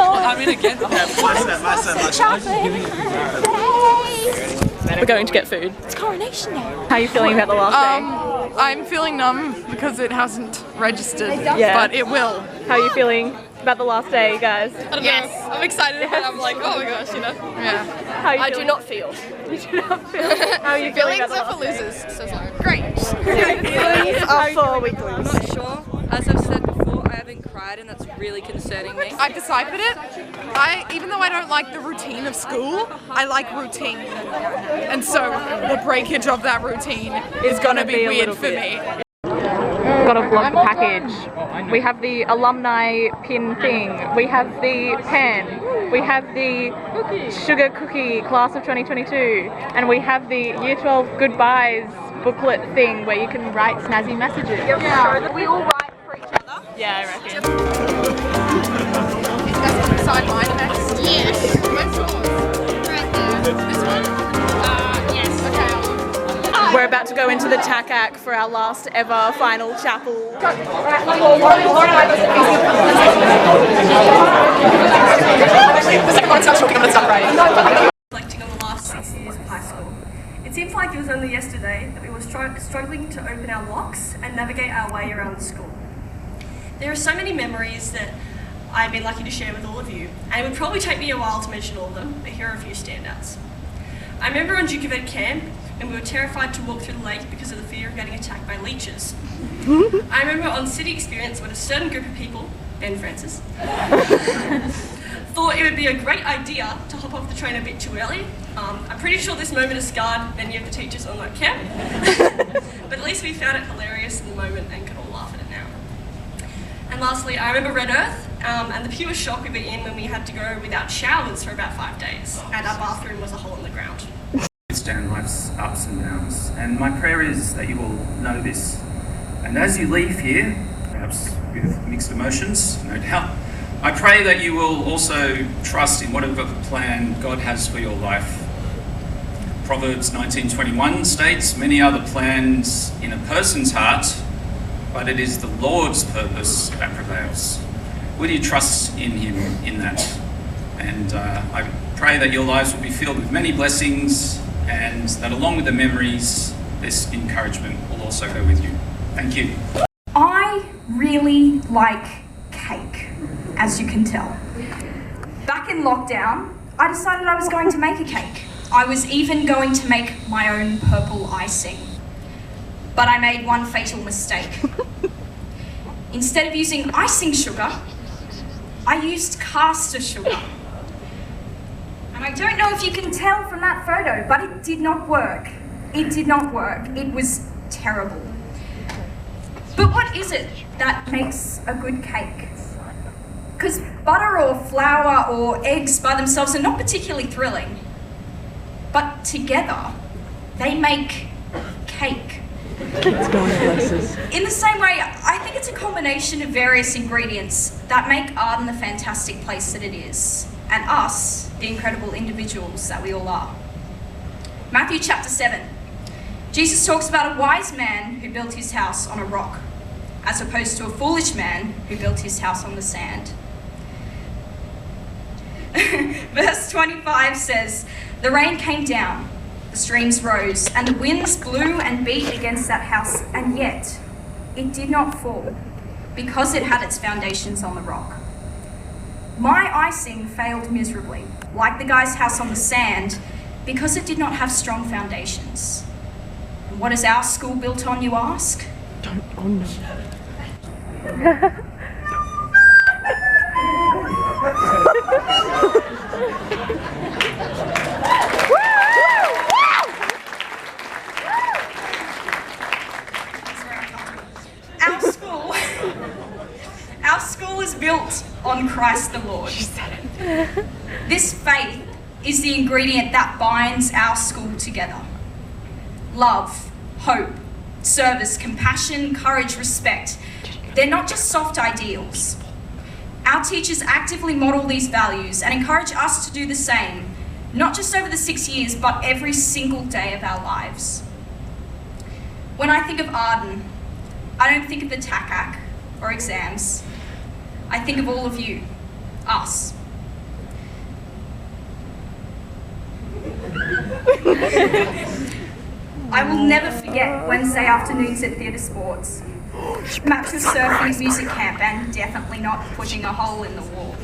I'm in again. We're going to get food. It's Coronation Day. How are you feeling about the last day? I'm feeling numb because it hasn't registered, Yeah. but it will. How are you feeling about the last day, guys? Yes. I'm excited, but I'm like, oh my gosh, you know. Yeah. How are you I do feeling? not feel. You do not feel. How are you feeling about the last day? losers. So sorry. Great. Feelings are for weaklings. I'm not sure. As I've said before, I haven't cried and that's really concerning me. I've deciphered it. Even though I don't like the routine of school, I like routine. And so the breakage of that routine is gonna be a weird little for bit. me. Got a vlog package. We have the alumni pin thing. We have the pen. We have the sugar cookie class of 2022. And we have the Year 12 goodbyes booklet thing where you can write snazzy messages. Yeah. We all write for each other. Yeah, I reckon. Is that on the side mine next? Yes. Where's yours? Right there. This one? Yes. Okay. We're about to go into the TACAC for our last ever final chapel. The second one's not talking, I'm gonna stop writing. Reflecting on the last 6 years of high school. It seems like it was only yesterday that we were struggling to open our locks and navigate our way around the school. There are so many memories that I've been lucky to share with all of you, and it would probably take me a while to mention all of them, but here are a few standouts. I remember on Duke of Ed camp, and we were terrified to walk through the lake because of the fear of getting attacked by leeches. I remember on City Experience when a certain group of people, Ben Francis, thought it would be a great idea to hop off the train a bit too early. I'm pretty sure this moment has scarred many of the teachers on that camp, but at least we found it hilarious in the moment and could all laugh at it now. And lastly, I remember Red Earth and the pure shock we were in when we had to go without showers for about 5 days, and our bathroom was a hole in the ground. Stand life's ups and downs, and my prayer is that you will know this. And as you leave here, perhaps with mixed emotions, no doubt, I pray that you will also trust in whatever plan God has for your life. Proverbs 19:21 states, "Many are the plans in a person's heart, but it is the Lord's purpose that prevails." Will you trust in Him in that? And I pray that your lives will be filled with many blessings, and that along with the memories, this encouragement will also go with you. Thank you. I really like cake, as you can tell. Back in lockdown, I decided I was going to make a cake. I was even going to make my own purple icing. But I made one fatal mistake. Instead of using icing sugar, I used caster sugar. And I don't know if you can tell from that photo, but it did not work. It did not work. It was terrible. But what is it that makes a good cake? Because butter or flour or eggs by themselves are not particularly thrilling. But together, they make cake. It's going places. In the same way, I think it's a combination of various ingredients that make Arden the fantastic place that it is, and us, the incredible individuals that we all are. Matthew chapter 7. Jesus talks about a wise man who built his house on a rock, as opposed to a foolish man who built his house on the sand. Verse 25 says, "The rain came down, the streams rose, and the winds blew and beat against that house, and yet it did not fall, because it had its foundations on the rock." My icing failed miserably, like the guy's house on the sand, because it did not have strong foundations. And what is our school built on, you ask? Our school is built on Christ the Lord. This faith is the ingredient that binds our school together. Love, hope, service, compassion, courage, respect. They're not just soft ideals. Our teachers actively model these values and encourage us to do the same, not just over the 6 years, but every single day of our lives. When I think of Arden, I don't think of the TACAC or exams. I think of all of you, us, I will never forget Wednesday afternoons at theatre sports. Matches surfing at music camp and definitely not pushing a hole in the wall.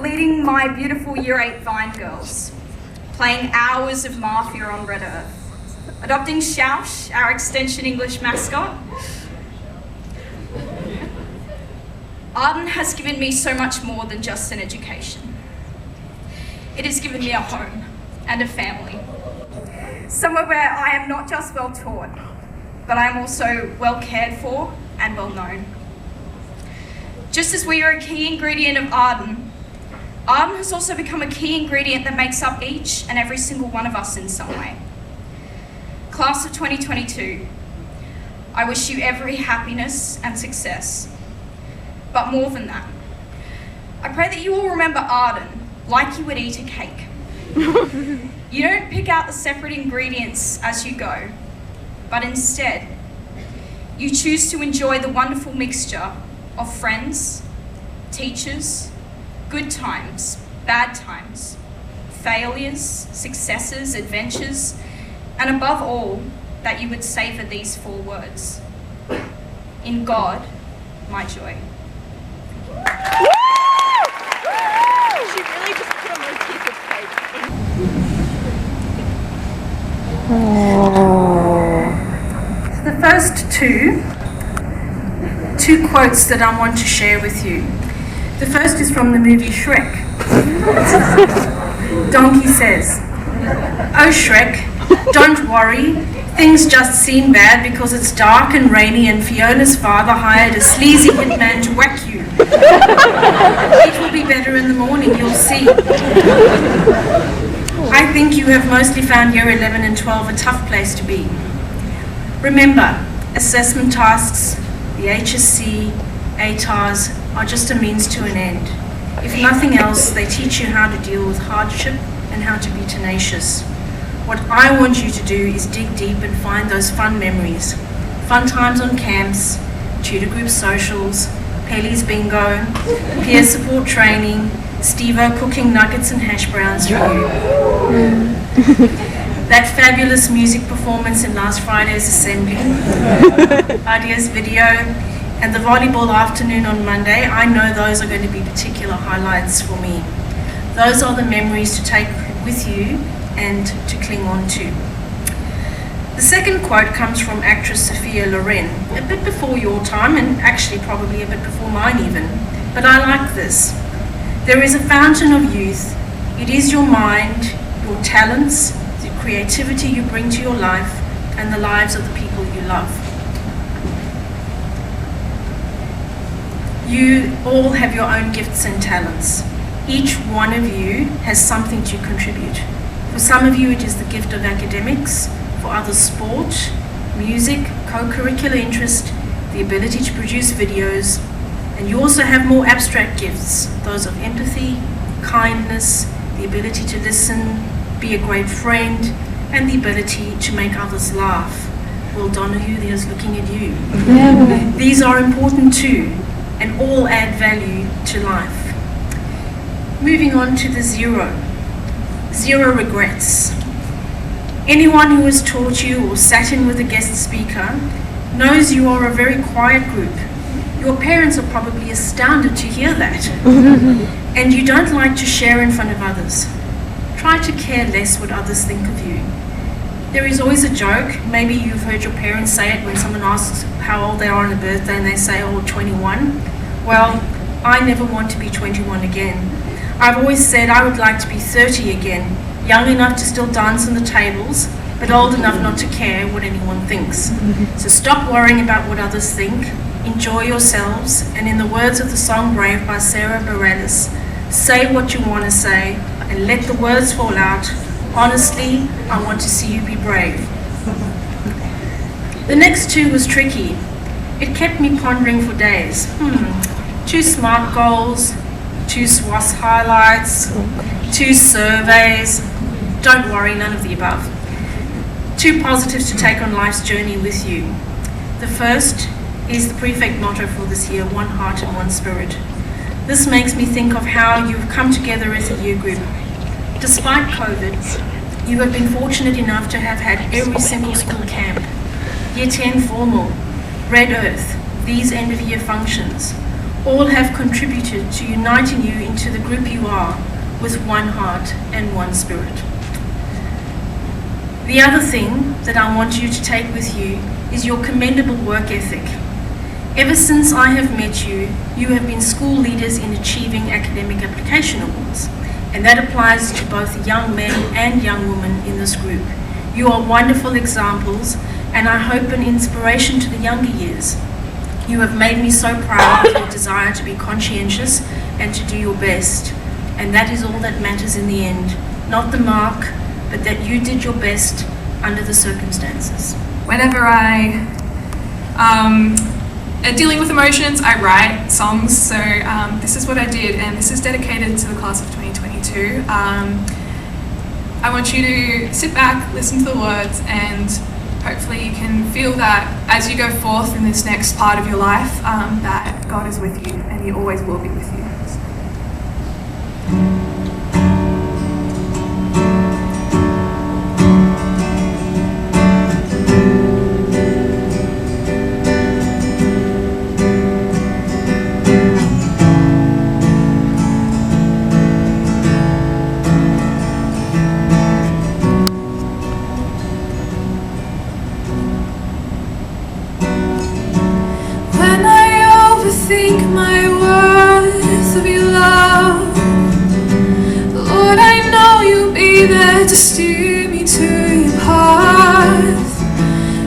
Leading my beautiful Year 8 Vine girls. Playing hours of Mafia on Red Earth. Adopting Shoush, our extension English mascot. Arden has given me so much more than just an education. It has given me a home and a family. Somewhere where I am not just well taught, but I am also well cared for and well known. Just as we are a key ingredient of Arden, Arden has also become a key ingredient that makes up each and every single one of us in some way. Class of 2022, I wish you every happiness and success. But more than that, I pray that you all remember Arden like you would eat a cake. You don't pick out the separate ingredients as you go, but instead, you choose to enjoy the wonderful mixture of friends, teachers, good times, bad times, failures, successes, adventures, and above all, that you would savour these 4 words. In God, my joy. She really just put on those piece of cake. The first two quotes that I want to share with you. The first is from the movie Shrek. Donkey says, "Oh Shrek, don't worry. Things just seem bad because it's dark and rainy and Fiona's father hired a sleazy hitman to whack you. It will be better in the morning, you'll see. I think you have mostly found year 11 and 12 a tough place to be. Remember, assessment tasks, the HSC, ATARs are just a means to an end. If nothing else, they teach you how to deal with hardship and how to be tenacious. What I want you to do is dig deep and find those fun memories. Fun times on camps, tutor group socials, Pelly's bingo, peer support training, Steve-O cooking nuggets and hash browns for you. That fabulous music performance in last Friday's assembly, Adia's video, and the volleyball afternoon on Monday, I know those are going to be particular highlights for me. Those are the memories to take with you and to cling on to. The second quote comes from actress Sophia Loren, a bit before your time and actually probably a bit before mine even, but I like this. There is a fountain of youth. It is your mind, your talents, the creativity you bring to your life and the lives of the people you love. You all have your own gifts and talents. Each one of you has something to contribute. For some of you it is the gift of academics, for others sport, music, co-curricular interest, the ability to produce videos, and you also have more abstract gifts, those of empathy, kindness, the ability to listen, be a great friend, and the ability to make others laugh. Well, Donahue, there's looking at you. Yeah. These are important too, and all add value to life. Moving on to the zero. Zero regrets. Anyone who has taught you or sat in with a guest speaker knows you are a very quiet group. Your parents are probably astounded to hear that. And you don't like to share in front of others. Try to care less what others think of you. There is always a joke. Maybe you've heard your parents say it when someone asks how old they are on a birthday and they say, oh, 21. Well, I never want to be 21 again. I've always said I would like to be 30 again, young enough to still dance on the tables, but old enough not to care what anyone thinks. So stop worrying about what others think, enjoy yourselves, and in the words of the song Brave by Sarah Bareilles, say what you want to say and let the words fall out. Honestly, I want to see you be brave. The next two was tricky. It kept me pondering for days. 2 SMART goals, 2 SWOS highlights, 2 surveys. Don't worry, none of the above. 2 positives to take on life's journey with you. The first is the prefect motto for this year, one heart and one spirit. This makes me think of how you've come together as a year group. Despite COVID, You have been fortunate enough to have had every single school camp, Year 10 formal, Red Earth, these end of year functions, all have contributed to uniting you into the group you are with one heart and one spirit. The other thing that I want you to take with you is your commendable work ethic. Ever since I have met you, you have been school leaders in achieving academic application awards, and that applies to both young men and young women in this group. You are wonderful examples, and I hope an inspiration to the younger years. You have made me so proud of your desire to be conscientious and to do your best, and that is all that matters in the end. Not the mark, but that you did your best under the circumstances. Whenever I am dealing with emotions, I write songs. So this is what I did, and this is dedicated to the class of 2022. I want you to sit back, listen to the words, and hopefully you can feel that as you go forth in this next part of your life, that God is with you, and He always will be with you. Think my worth of your love, Lord, I know you'll be there to steer me to your path,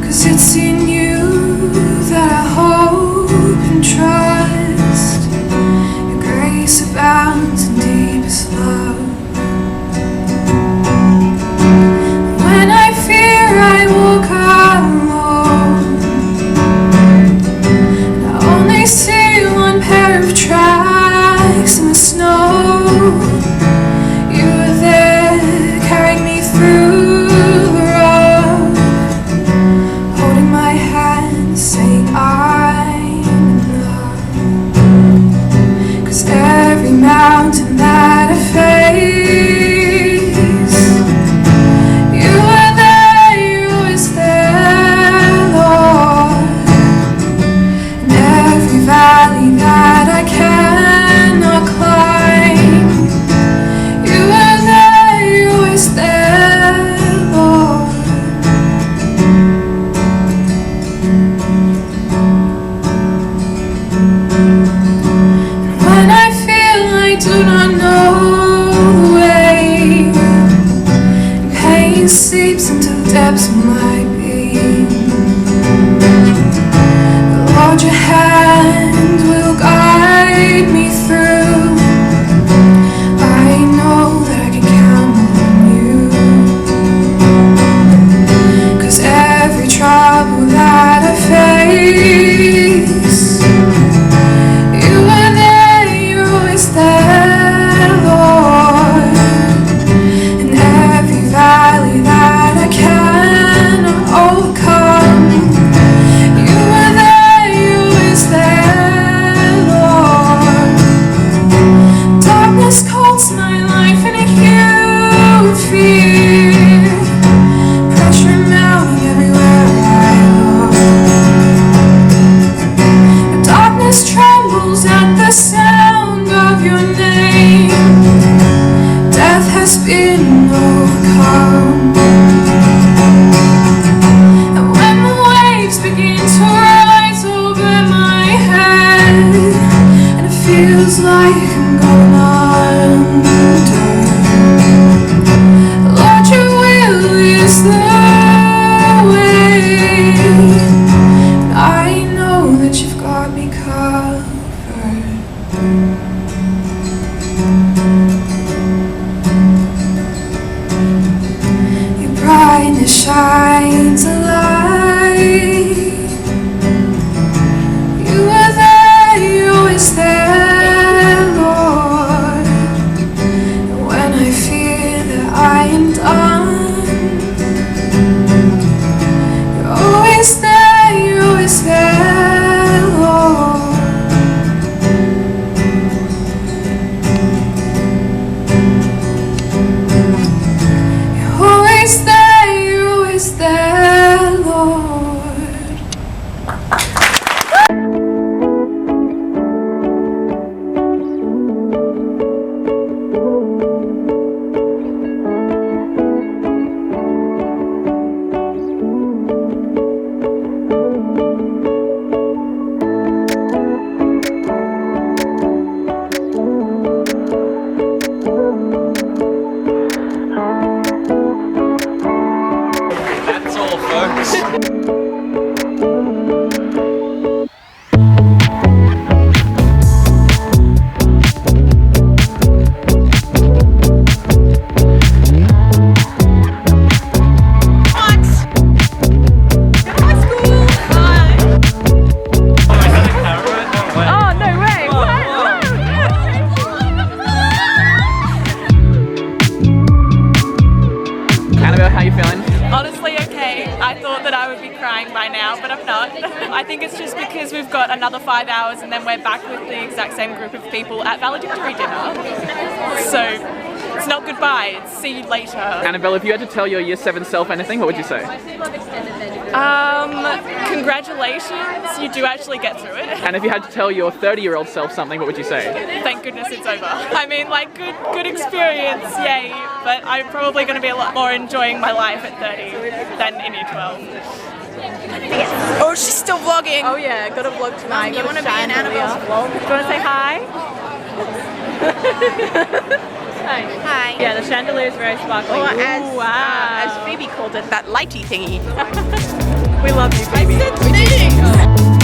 'cause it's in you that I hope and trust. Your grace abounds in deepest love. When I fear I walk alone, I only see one pair of tracks in the snow. You were there, carrying me through the road, holding my hand, saying I'm in love. 'Cause every mountain that I face, you were there, you was there, Lord. And every valley that I cannot climb, you were there, you was there, Lord. When I feel I do not know the way, and pain seeps into the depths of my being, Lord, your hand will guide me through. I know that I can count on you, 'cause every trouble that I face, you were there, you're always there, Lord. In every valley that I cannot overcome, you were there, you was there, Lord. Darkness calls my life in a huge fear, pressure mounting everywhere I look. The darkness trembles at the sound of your name. Death has been overcome. And when the waves begin to rise over my head, and it feels like I'm going under, Lord, your will is the way. And I know that you've got me covered. Your brightness shines a light. You were there, you was there, Lord. And when I fear that I am done, you're always there, you're always there, Lord. You're always 5 hours and then we're back with the exact same group of people at valedictory dinner. So it's not goodbye, it's see you later. Annabelle, if you had to tell your year 7 self anything, what would you say? Congratulations, you do actually get through it. And if you had to tell your 30-year-old self something, what would you say? Thank goodness it's over. I mean, like, good experience, yay, but I'm probably going to be a lot more enjoying my life at 30 than in year 12. Oh, she's still vlogging. Oh yeah, got a vlog tonight. You want to be in Annabelle's vlog? Do you want to say hi? Hi. Yeah, the chandelier is very sparkling. Or Ooh, as Phoebe called it, that lighty thingy. We love you, Phoebe. I said thing.